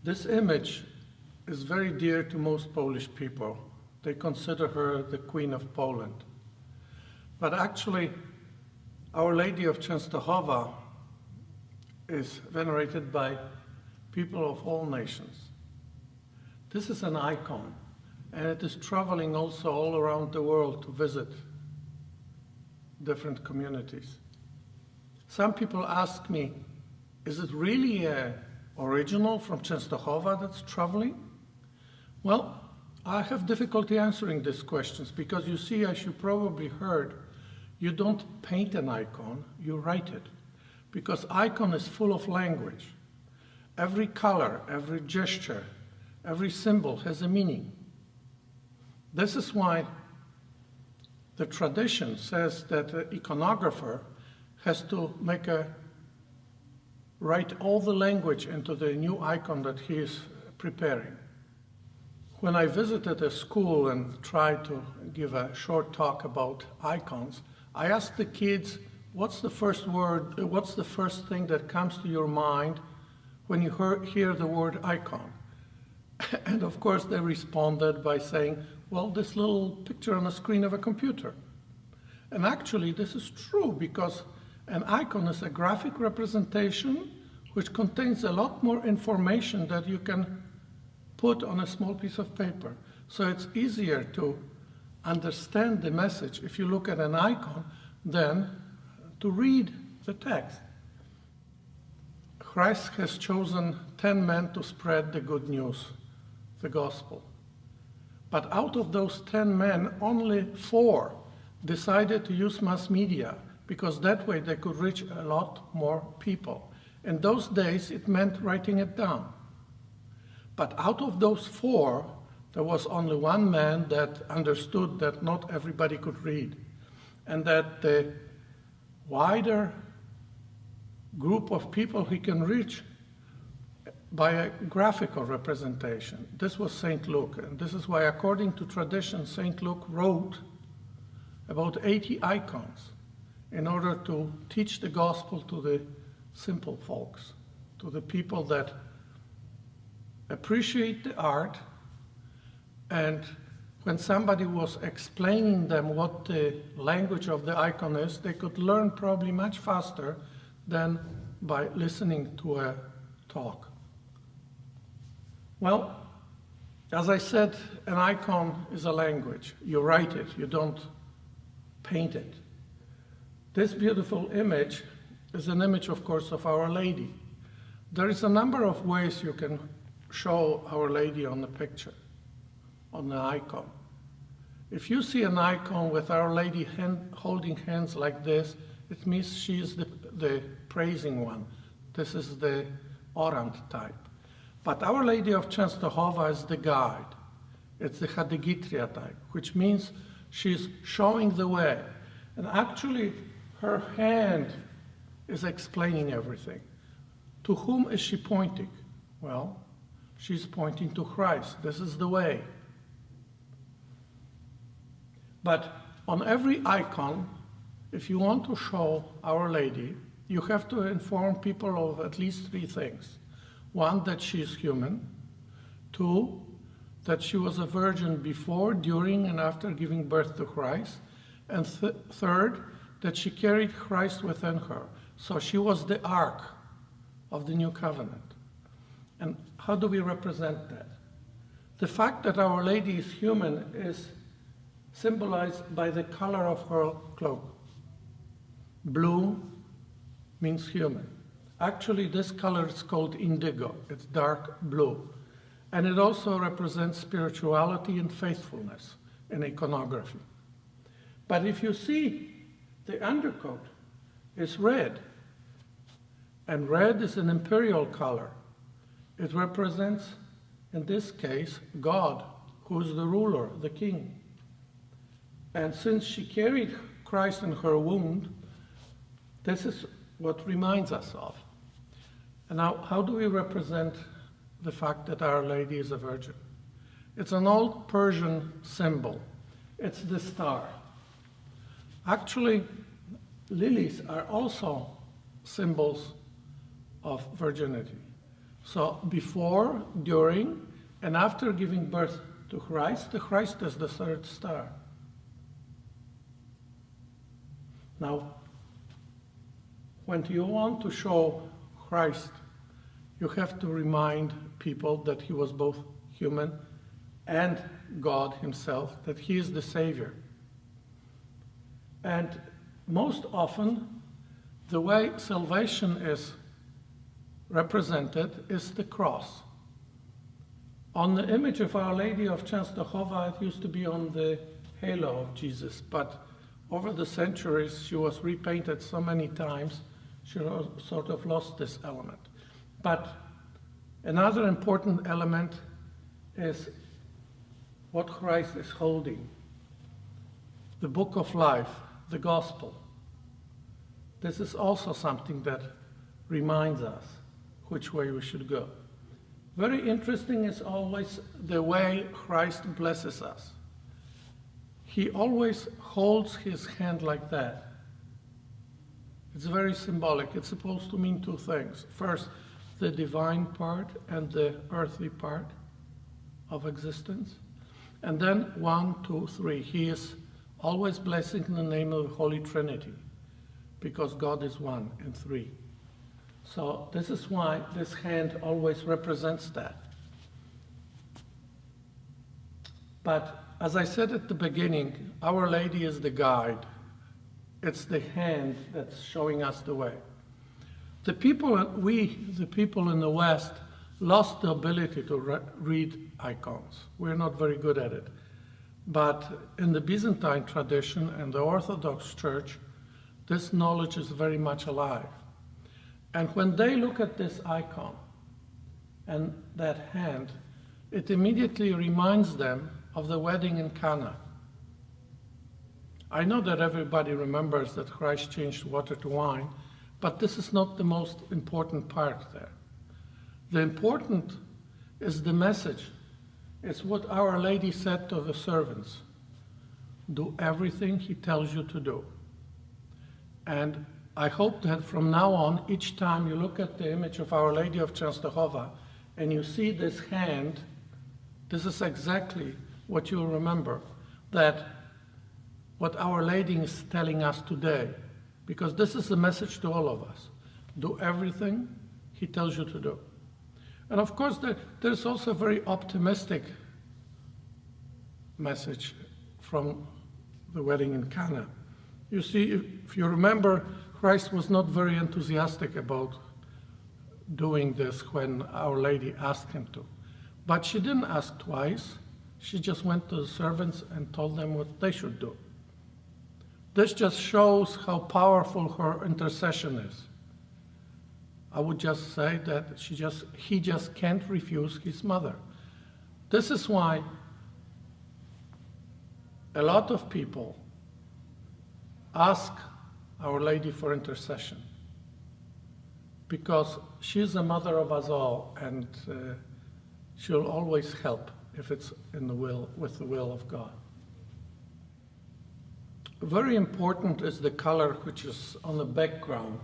This image is very dear to most Polish people. They consider her the Queen of Poland. But actually, Our Lady of Częstochowa is venerated by people of all nations. This is an icon, and it is traveling also all around the world to visit different communities. Some people ask me, is it really an original from Częstochowa that's traveling? Well, I have difficulty answering these questions because you see, as you probably heard, you don't paint an icon, you write it. Because icon is full of language. Every color, every gesture, every symbol has a meaning. This is why the tradition says that the iconographer has to write all the language into the new icon that he is preparing. When I visited a school and tried to give a short talk about icons, I asked the kids, what's the first thing that comes to your mind when you hear the word icon? And of course they responded by saying, well, this little picture on the screen of a computer. And actually this is true because an icon is a graphic representation which contains a lot more information that you can put on a small piece of paper. So it's easier to understand the message if you look at an icon than to read the text. Christ has chosen 10 men to spread the good news, the gospel. But out of those 10 men, only 4 decided to use mass media because that way they could reach a lot more people. In those days, it meant writing it down. But out of those 4, there was only 1 man that understood that not everybody could read, and that the wider group of people he can reach by a graphical representation. This was St. Luke, and this is why, according to tradition, St. Luke wrote about 80 icons in order to teach the gospel to the simple folks, to the people that appreciate the art, and when somebody was explaining them what the language of the icon is, they could learn probably much faster than by listening to a talk. Well, as I said, an icon is a language. You write it, you don't paint it. This beautiful image is an image, of course, of Our Lady. There is a number of ways you can show Our Lady on the picture, on the icon. If you see an icon with Our Lady holding hands like this, it means she is the praising one. This is the orant type. But Our Lady of Częstochowa is the guide. It's the Hadygitria type, which means she's showing the way. And actually, her hand is explaining everything. To whom is she pointing? Well, she's pointing to Christ. This is the way. But on every icon, if you want to show Our Lady, you have to inform people of at least 3 things. 1, that she is human. 2, that she was a virgin before, during, and after giving birth to Christ. And 3rd, that she carried Christ within her. So she was the ark of the new covenant. And how do we represent that? The fact that Our Lady is human is symbolized by the color of her cloak. Blue means human. Actually, this color is called indigo. It's dark blue. And it also represents spirituality and faithfulness in iconography. But if you see, the undercoat is red. And red is an imperial color. It represents, in this case, God, who is the ruler, the king. And since she carried Christ in her womb, this is what reminds us of. And now, how do we represent the fact that Our Lady is a virgin? It's an old Persian symbol. It's the star. Actually, lilies are also symbols of virginity. So before, during, and after giving birth to Christ, the Christ is the third star. Now, when you want to show Christ, you have to remind people that he was both human and God himself, that he is the Savior. And most often, the way salvation is represented is the cross. On the image of Our Lady of Częstochowa, it used to be on the halo of Jesus, but over the centuries, she was repainted so many times, she sort of lost this element. But another important element is what Christ is holding. The book of life, the gospel. This is also something that reminds us which way we should go. Very interesting is always the way Christ blesses us. He always holds his hand like that. It's very symbolic. It's supposed to mean two things. First, the divine part and the earthly part of existence. And then 1, 2, 3. He is always blessing in the name of the Holy Trinity, because God is one and three. So this is why this hand always represents that. But as I said at the beginning, Our Lady is the guide. It's the hand that's showing us the way. The people in the West lost the ability to read icons. We're not very good at it. But in the Byzantine tradition and the Orthodox Church, this knowledge is very much alive. And when they look at this icon and that hand, it immediately reminds them of the wedding in Cana. I know that everybody remembers that Christ changed water to wine, but this is not the most important part there. The important is the message. It's what Our Lady said to the servants. Do everything he tells you to do. And I hope that from now on, each time you look at the image of Our Lady of Częstochowa and you see this hand, this is exactly what you'll remember, that what Our Lady is telling us today, because this is the message to all of us. Do everything he tells you to do. And of course, there's also a very optimistic message from the wedding in Cana. You see, if you remember, Christ was not very enthusiastic about doing this when Our Lady asked him to. But she didn't ask twice. She just went to the servants and told them what they should do. This just shows how powerful her intercession is. I would just say that he just can't refuse his mother. This is why a lot of people ask Our Lady for intercession, because she's the mother of us all, and she'll always help if it's with the will of God. Very important is the color which is on the background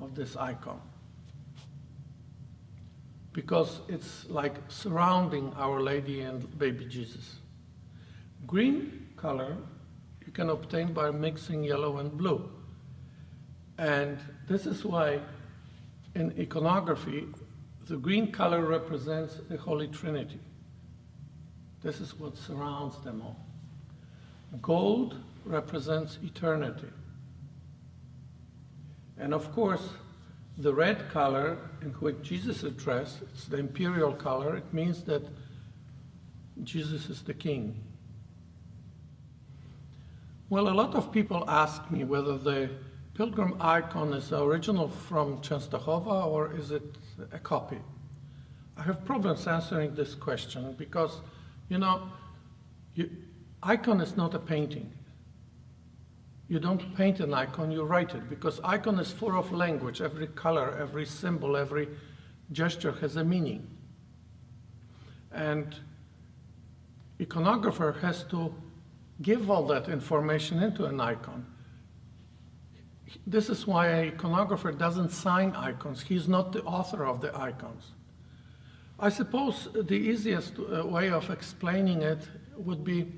of this icon, because it's like surrounding Our Lady and baby Jesus. Green color you can obtain by mixing yellow and blue. And this is why in iconography, the green color represents the Holy Trinity. This is what surrounds them all. Gold represents eternity. And of course, the red color in which Jesus is dressed, it's the imperial color. It means that Jesus is the king. Well, a lot of people ask me whether the pilgrim icon is original from Częstochowa or is it a copy. I have problems answering this question because, icon is not a painting. You don't paint an icon, you write it, because icon is full of language. Every color, every symbol, every gesture has a meaning. And iconographer has to give all that information into an icon. This is why an iconographer doesn't sign icons. He's not the author of the icons. I suppose the easiest way of explaining it would be,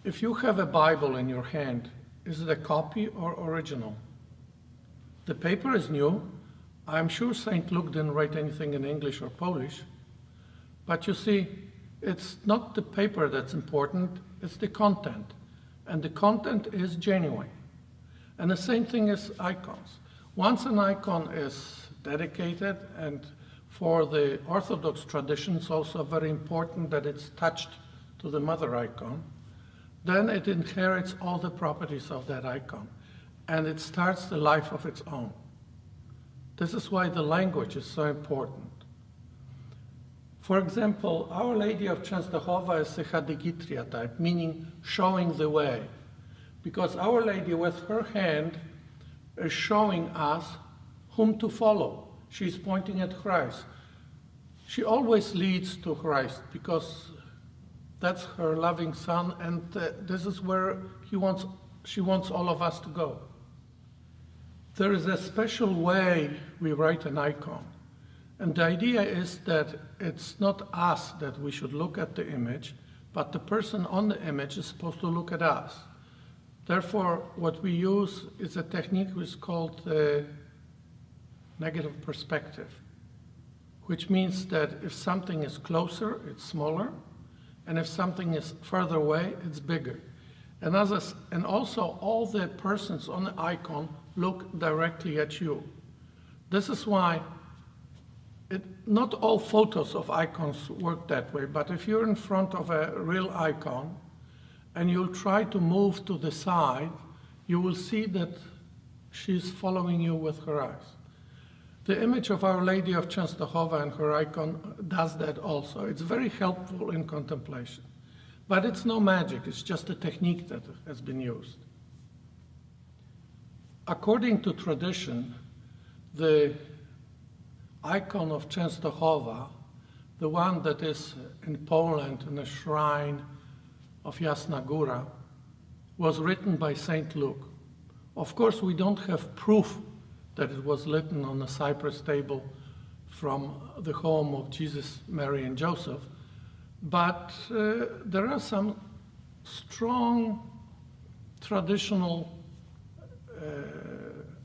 if you have a Bible in your hand, is it a copy or original? The paper is new. I'm sure St. Luke didn't write anything in English or Polish, but you see, it's not the paper that's important, it's the content. And the content is genuine. And the same thing is icons. Once an icon is dedicated, and for the Orthodox tradition it's also very important that it's touched to the mother icon, then it inherits all the properties of that icon, and it starts the life of its own. This is why the language is so important. For example, Our Lady of Częstochowa is the Hadygitria type, meaning showing the way. Because Our Lady with her hand is showing us whom to follow. She's pointing at Christ. She always leads to Christ because that's her loving Son, and this is where she wants all of us to go. There is a special way we write an icon. And the idea is that it's not us that we should look at the image, but the person on the image is supposed to look at us. Therefore, what we use is a technique which is called negative perspective, which means that if something is closer, it's smaller, and if something is further away, it's bigger. And also, all the persons on the icon look directly at you. This is why not all photos of icons work that way, but if you're in front of a real icon and you'll try to move to the side, you will see that she's following you with her eyes. The image of Our Lady of Częstochowa and her icon does that also. It's very helpful in contemplation. But it's no magic, it's just a technique that has been used. According to tradition, the icon of Częstochowa, the one that is in Poland in the shrine of Jasna Góra, was written by St. Luke. Of course, we don't have proof that it was written on a cypress table from the home of Jesus, Mary, and Joseph, but there are some strong traditional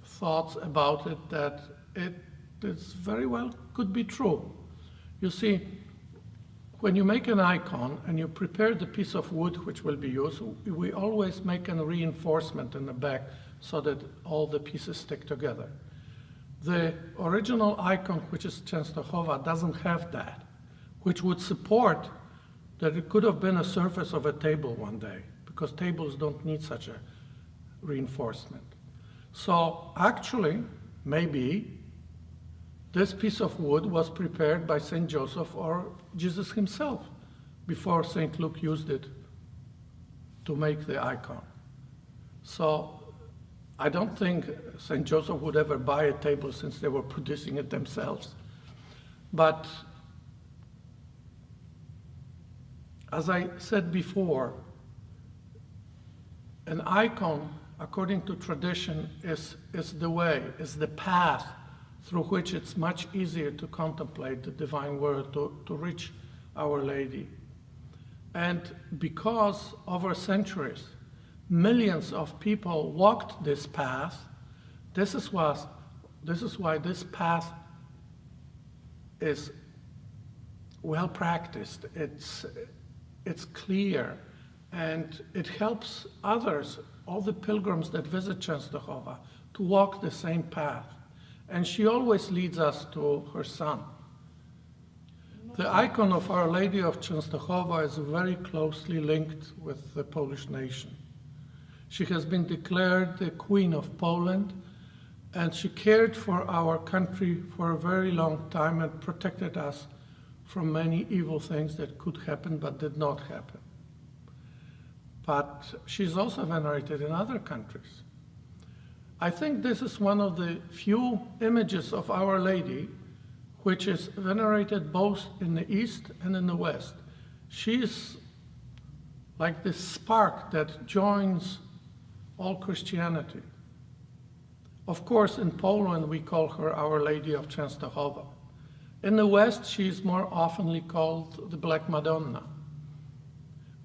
thoughts about it that it very well could be true. You see, when you make an icon and you prepare the piece of wood which will be used, we always make a reinforcement in the back so that all the pieces stick together. The original icon, which is Częstochowa, doesn't have that, which would support that it could have been a surface of a table one day, because tables don't need such a reinforcement. So actually, maybe this piece of wood was prepared by St. Joseph or Jesus himself before St. Luke used it to make the icon. So I don't think St. Joseph would ever buy a table since they were producing it themselves. But as I said before, an icon, according to tradition, is the way, is the path through which it's much easier to contemplate the divine word, to reach Our Lady. And because over centuries, millions of people walked this path, this is why this path is well practiced. It's clear, and it helps others, all the pilgrims that visit Częstochowa, to walk the same path. And she always leads us to her Son. The icon of Our Lady of Częstochowa is very closely linked with the Polish nation. She has been declared the Queen of Poland, and she cared for our country for a very long time and protected us from many evil things that could happen but did not happen. But she's also venerated in other countries. I think this is one of the few images of Our Lady which is venerated both in the East and in the West. She is like this spark that joins all Christianity. Of course, in Poland, we call her Our Lady of Częstochowa. In the West, she is more oftenly called the Black Madonna.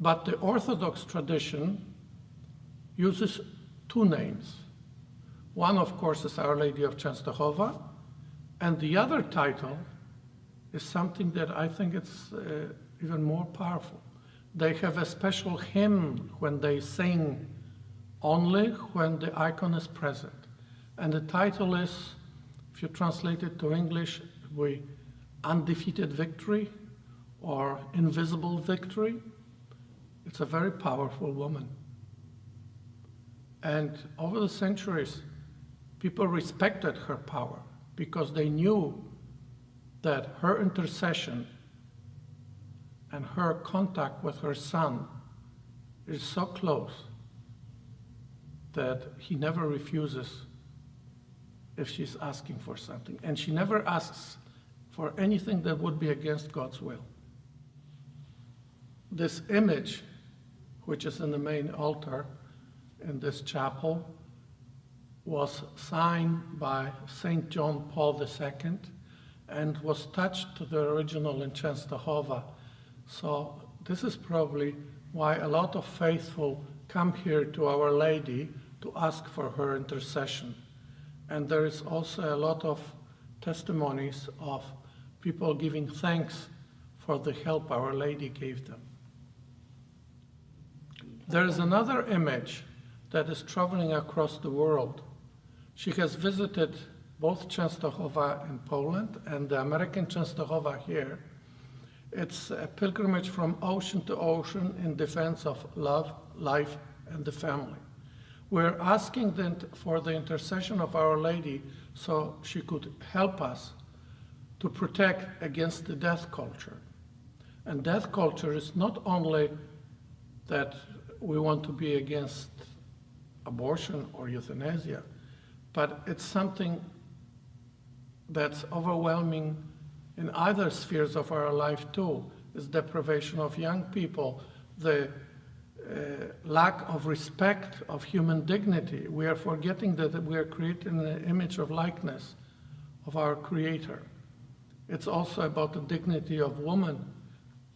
But the Orthodox tradition uses two names. One, of course, is Our Lady of Częstochowa, and the other title is something that I think it's even more powerful. They have a special hymn when they sing only when the icon is present. And the title is, if you translate it to English, we Undefeated Victory or Invisible Victory. It's a very powerful woman. And over the centuries, people respected her power because they knew that her intercession and her contact with her son is so close that he never refuses if she's asking for something. And she never asks for anything that would be against God's will. This image, which is in the main altar in this chapel, was signed by St. John Paul II and was touched to the original in Częstochowa. So this is probably why a lot of faithful come here to Our Lady to ask for her intercession. And there is also a lot of testimonies of people giving thanks for the help Our Lady gave them. There is another image that is traveling across the world. She has visited both Częstochowa in Poland and the American Częstochowa here. It's a pilgrimage from ocean to ocean in defense of love, life, and the family. We're asking them for the intercession of Our Lady so she could help us to protect against the death culture. And death culture is not only that we want to be against abortion or euthanasia, but it's something that's overwhelming in other spheres of our life too. Is deprivation of young people, the lack of respect of human dignity. We are forgetting that we are created in the image of likeness of our Creator. It's also about the dignity of woman.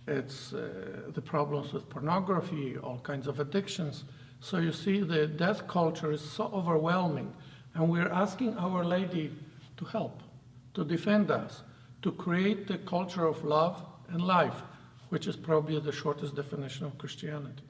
It's the problems with pornography, all kinds of addictions. So you see, the death culture is so overwhelming, and we're asking Our Lady to help, to defend us, to create the culture of love and life, which is probably the shortest definition of Christianity.